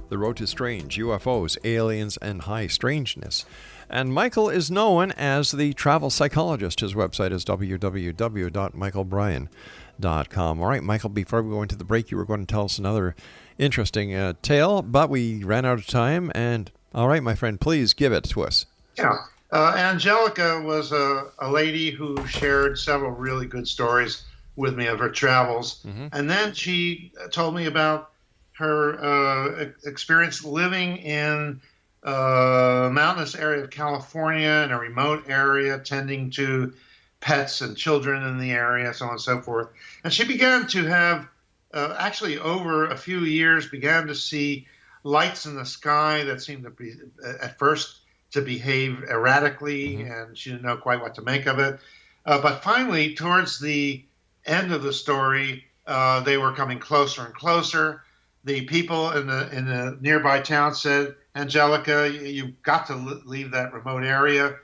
The Road to Strange, UFOs, Aliens, and High Strangeness. And Michael is known as the Travel Psychologist. His website is www.michaelbrein.com. All right, Michael, before we go into the break, you were going to tell us another interesting tale, but we ran out of time. And all right, my friend, please give it to us.
Yeah. Angelica was a lady who shared several really good stories with me of her travels. And then she told me about her experience living in a mountainous area of California, in a remote area, tending to pets and children in the area, so on and so forth. And she began to have, actually over a few years, began to see lights in the sky that seemed to be, at first, to behave erratically, and she didn't know quite what to make of it. But finally, towards the end of the story, they were coming closer and closer. The people in the nearby town said, Angelica, you've got to leave that remote area,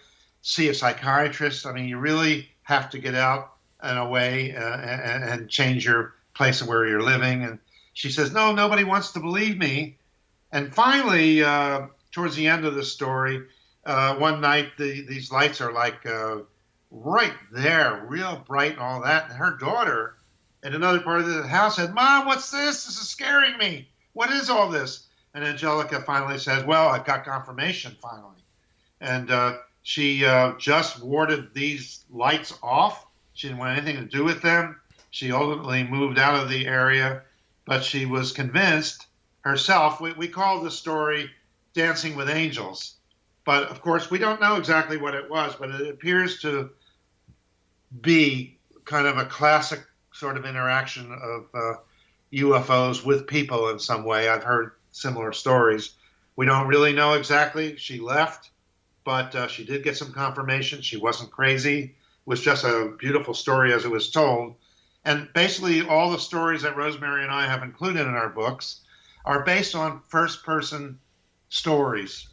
see a psychiatrist. I mean, you really have to get out and away and change your place of where you're living. And she says, no, nobody wants to believe me. And finally, towards the end of the story, one night, these lights are like right there, real bright and all that. And her daughter in another part of the house said, Mom, what's this? This is scaring me. What is all this? And Angelica finally says, well, I've got confirmation finally. And she just warded these lights off. She didn't want anything to do with them. She ultimately moved out of the area, but she was convinced herself. We call the story Dancing with Angels. But, of course, we don't know exactly what it was, but it appears to be kind of a classic sort of interaction of UFOs with people in some way. I've heard similar stories. We don't really know exactly. She left, but she did get some confirmation. She wasn't crazy. It was just a beautiful story as it was told. And basically all the stories that Rosemary and I have included in our books are based on first-person stories.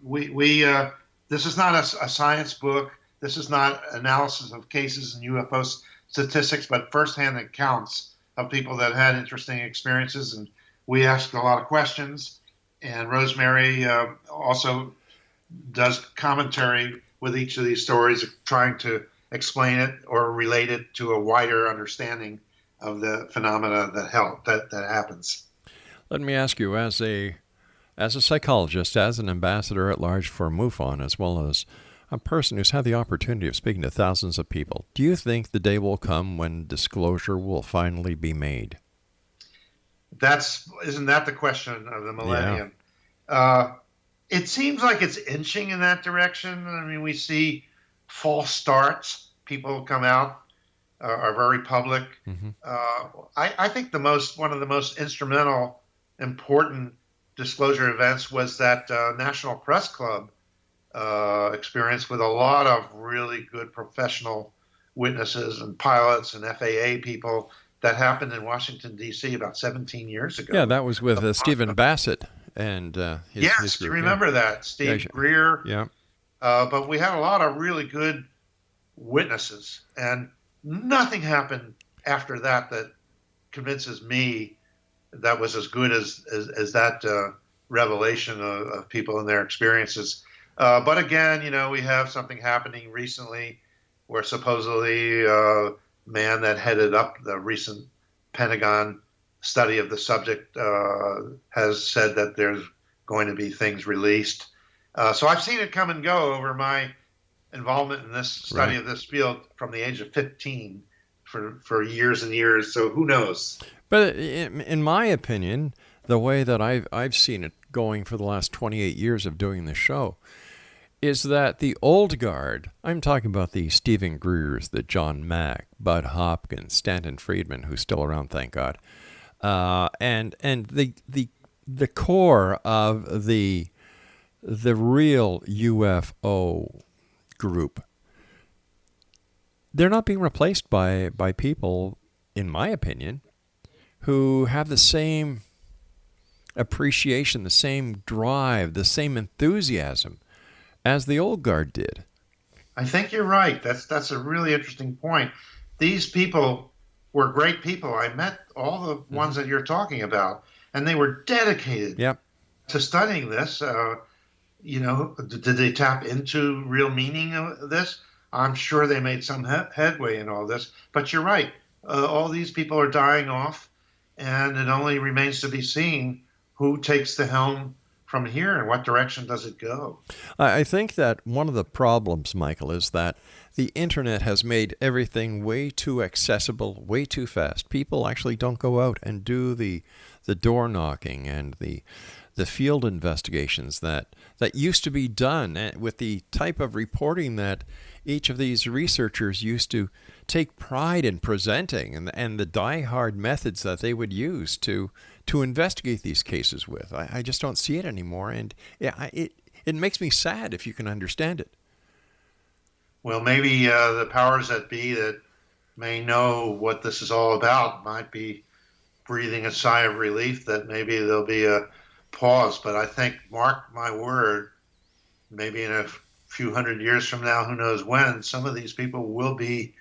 This is not a science book. This is not analysis of cases and UFO statistics, but firsthand accounts of people that had interesting experiences. And we asked a lot of questions. And Rosemary also does commentary with each of these stories, trying to explain it or relate it to a wider understanding of the phenomena that happens.
Let me ask you, as a psychologist, as an ambassador at large for MUFON, as well as a person who's had the opportunity of speaking to thousands of people, do you think the day will come when disclosure will finally be made?
Isn't that the question of the millennium? Yeah. It seems like it's inching in that direction. I mean, we see false starts. People come out, are very public. I think one of the most instrumental, important disclosure events was that National Press Club experience with a lot of really good professional witnesses and pilots and FAA people that happened in Washington, D.C. about 17 years ago.
Yeah, that was with Stephen Bassett and his group.
You remember that, Steve Greer.
Yeah.
But we had a lot of really good witnesses, and nothing happened after that convinces me that was as good as that revelation of people and their experiences. But again, we have something happening recently where supposedly a man that headed up the recent Pentagon study of the subject has said that there's going to be things released. So I've seen it come and go over my involvement in this study of this field from the age of 15 for years and years. So who knows?
But in my opinion, the way that I've seen it going for the last 28 years of doing this show is that the old guard, I'm talking about the Stephen Greers, the John Mack, Bud Hopkins, Stanton Friedman, who's still around, thank God, and the core of the real UFO group, they're not being replaced by people, in my opinion, who have the same appreciation, the same drive, the same enthusiasm as the old guard did.
I think you're right. That's a really interesting point. These people were great people. I met all the ones that you're talking about, and they were dedicated to studying this. Did they tap into real meaning of this? I'm sure they made some headway in all this. But you're right. All these people are dying off, and it only remains to be seen who takes the helm from here and what direction does it go.
I think that one of the problems, Michael, is that the internet has made everything way too accessible, way too fast. People actually don't go out and do the door knocking and the field investigations that used to be done with the type of reporting that each of these researchers used to take pride in presenting, and the die-hard methods that they would use to investigate these cases with. I just don't see it anymore, and it makes me sad, if you can understand it.
Well, maybe the powers that be that may know what this is all about might be breathing a sigh of relief that maybe there'll be a pause. But I think, mark my word, maybe in a few hundred years from now, who knows when, some of these people will be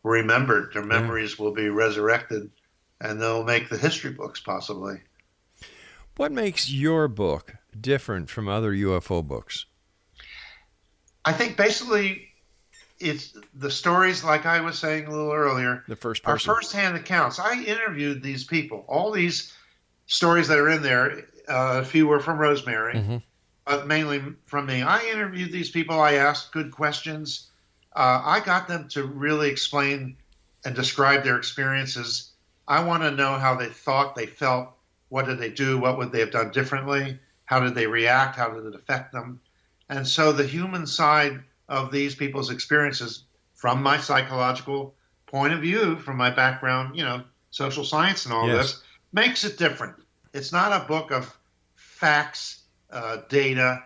remembered. Their memories will be resurrected, and they'll make the history books possibly.
What makes your book different from other UFO books?
I think basically it's the stories, like I was saying a little earlier,
the first person.
Are first-hand accounts. I interviewed these people. All these stories that are in there, a few were from Rosemary, but mainly from me. I interviewed these people. I asked good questions. I got them to really explain and describe their experiences. I want to know how they thought, they felt, what did they do, what would they have done differently, how did they react, how did it affect them. And so the human side of these people's experiences, from my psychological point of view, from my background, social science and all this, makes it different. It's not a book of facts, data,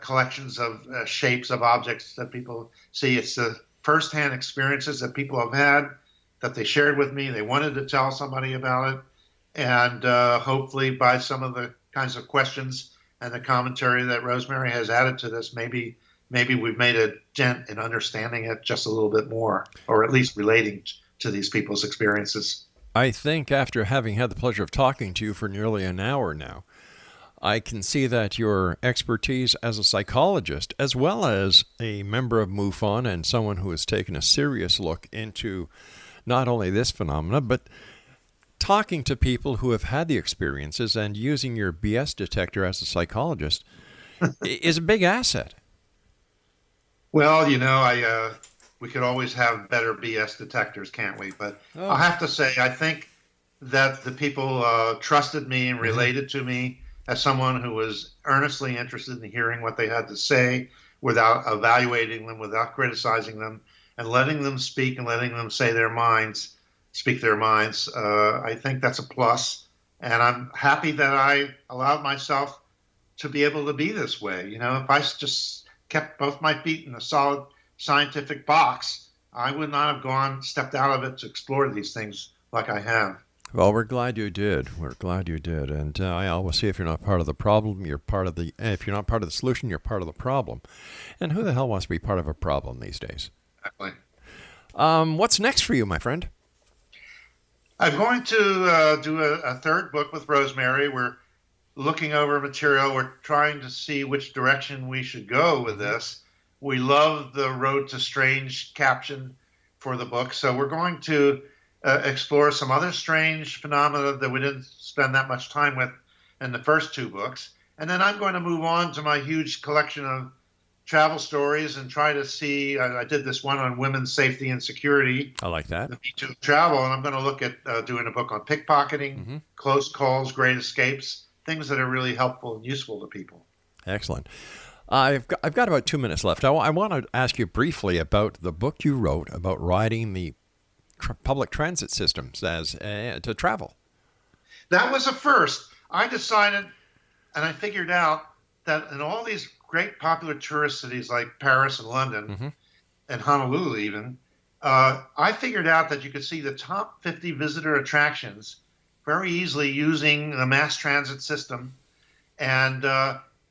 collections of shapes of objects that people see. It's the firsthand experiences that people have had, that they shared with me. They wanted to tell somebody about it. And hopefully by some of the kinds of questions and the commentary that Rosemary has added to this, maybe we've made a dent in understanding it just a little bit more, or at least relating to these people's experiences.
I think after having had the pleasure of talking to you for nearly an hour now, I can see that your expertise as a psychologist, as well as a member of MUFON and someone who has taken a serious look into not only this phenomena, but talking to people who have had the experiences and using your BS detector as a psychologist is a big asset.
Well, we could always have better BS detectors, can't we? But I have to say, I think that the people trusted me and related to me as someone who was earnestly interested in hearing what they had to say without evaluating them, without criticizing them, and letting them speak and letting them speak their minds. I think that's a plus. And I'm happy that I allowed myself to be able to be this way. If I just kept both my feet in a solid scientific box, I would not have stepped out of it to explore these things like I have.
Well, we're glad you did. We're glad you did. And I always say if you're not part of the problem, you're part of the, if you're not part of the solution, you're part of the problem. And who the hell wants to be part of a problem these days?
Exactly.
What's next for you, my friend?
I'm going to do a third book with Rosemary. We're looking over material. We're trying to see which direction we should go with this. We love the Road to Strange caption for the book. So we're going to explore some other strange phenomena that we didn't spend that much time with in the first two books. And then I'm going to move on to my huge collection of travel stories and try to see, I did this one on women's safety and security.
I like that.
The Me travel, and I'm going to look at doing a book on pickpocketing, close calls, great escapes, things that are really helpful and useful to people.
Excellent. I've got about 2 minutes left. I want to ask you briefly about the book you wrote about riding the public transit systems as to travel.
That was a first. I decided, and I figured out that in all these great popular tourist cities like Paris and London and Honolulu even, I figured out that you could see the top 50 visitor attractions very easily using the mass transit system. And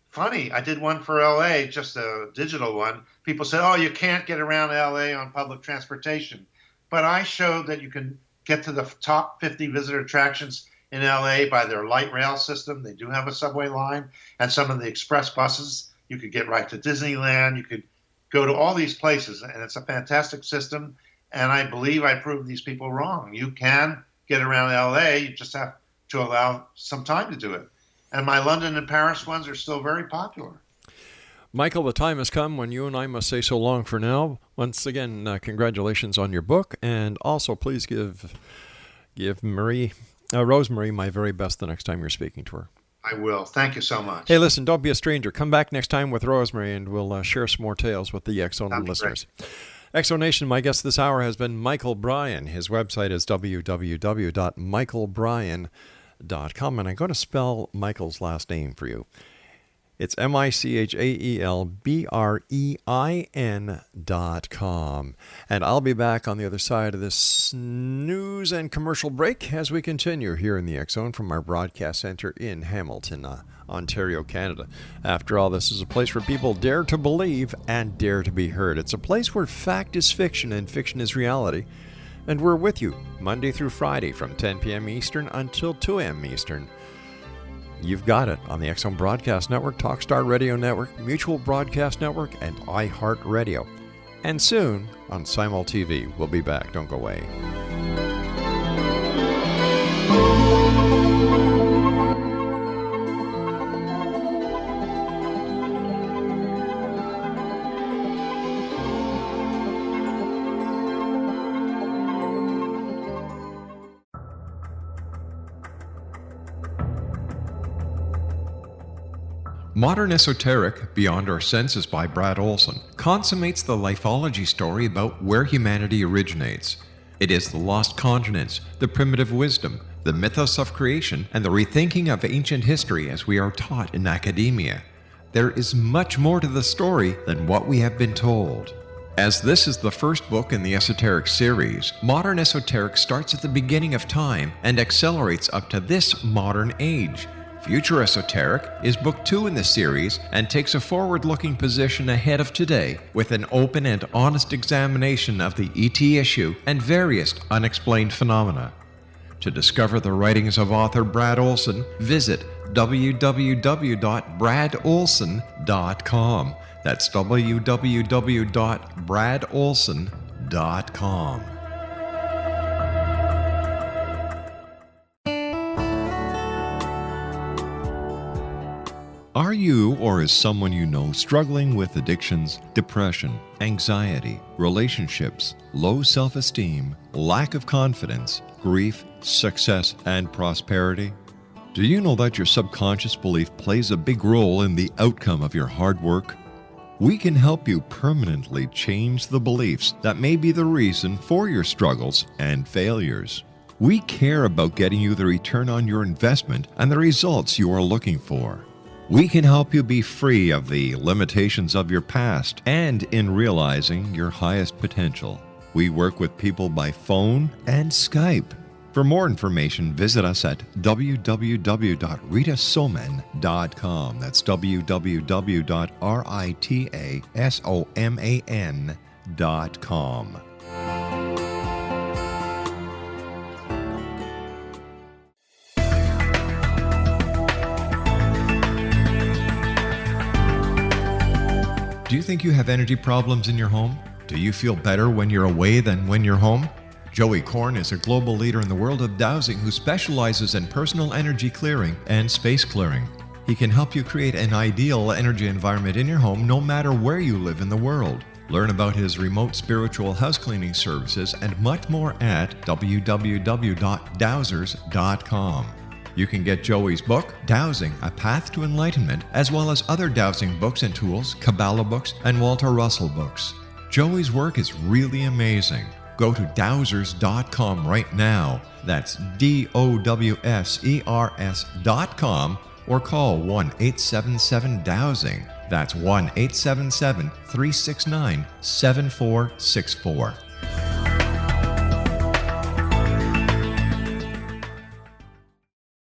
funny, I did one for LA, just a digital one. People said, oh, you can't get around LA on public transportation. But I showed that you can get to the top 50 visitor attractions in LA by their light rail system. They do have a subway line, and some of the express buses. You could get right to Disneyland. You could go to all these places, and it's a fantastic system. And I believe I proved these people wrong. You can get around LA. You just have to allow some time to do it. And my London and Paris ones are still very popular.
Michael, the time has come when you and I must say so long for now. Once again, congratulations on your book, and also please give Rosemary my very best the next time you're speaking to her.
I will. Thank you so much.
Hey, listen, don't be a stranger. Come back next time with Rosemary, and we'll share some more tales with the X-Zone listeners. X-Zone, my guest this hour has been Michael Brein. His website is www.michaelbrein.com, and I'm going to spell Michael's last name for you. It's MichaelBrein.com. And I'll be back on the other side of this news and commercial break as we continue here in the X-Zone from our broadcast center in Hamilton, Ontario, Canada. After all, this is a place where people dare to believe and dare to be heard. It's a place where fact is fiction and fiction is reality. And we're with you Monday through Friday from 10 p.m. Eastern until 2 a.m. Eastern. You've got it on the X-Zone Broadcast Network, Talkstar Radio Network, Mutual Broadcast Network, and iHeartRadio. And soon on Simul TV. We'll be back. Don't go away.
Modern Esoteric, Beyond Our Senses by Brad Olson, consummates the lifology story about where humanity originates. It is the lost continents, the primitive wisdom, the mythos of creation, and the rethinking of ancient history as we are taught in academia. There is much more to the story than what we have been told. As this is the first book in the Esoteric series, Modern Esoteric starts at the beginning of time and accelerates up to this modern age. Future Esoteric is book 2 in the series and takes a forward-looking position ahead of today with an open and honest examination of the ET issue and various unexplained phenomena. To discover the writings of author Brad Olson, visit www.bradolson.com. That's www.bradolson.com. Are you or is someone you know struggling with addictions, depression, anxiety, relationships, low self-esteem, lack of confidence, grief, success, and prosperity? Do you know that your subconscious belief plays a big role in the outcome of your hard work? We can help you permanently change the beliefs that may be the reason for your struggles and failures. We care about getting you the return on your investment and the results you are looking for. We can help you be free of the limitations of your past and in realizing your highest potential. We work with people by phone and Skype. For more information, visit us at www.ritasoman.com. That's www.ritasoman.com. Do you think you have energy problems in your home? Do you feel better when you're away than when you're home? Joey Korn is a global leader in the world of dowsing who specializes in personal energy clearing and space clearing. He can help you create an ideal energy environment in your home no matter where you live in the world. Learn about his remote spiritual house cleaning services and much more at www.dowsers.com. You can get Joey's book, Dowsing, A Path to Enlightenment, as well as other dowsing books and tools, Kabbalah books, and Walter Russell books. Joey's work is really amazing. Go to dowsers.com right now. That's DOWSERS.com or call 1-877-DOWSING. That's 1-877-369-7464.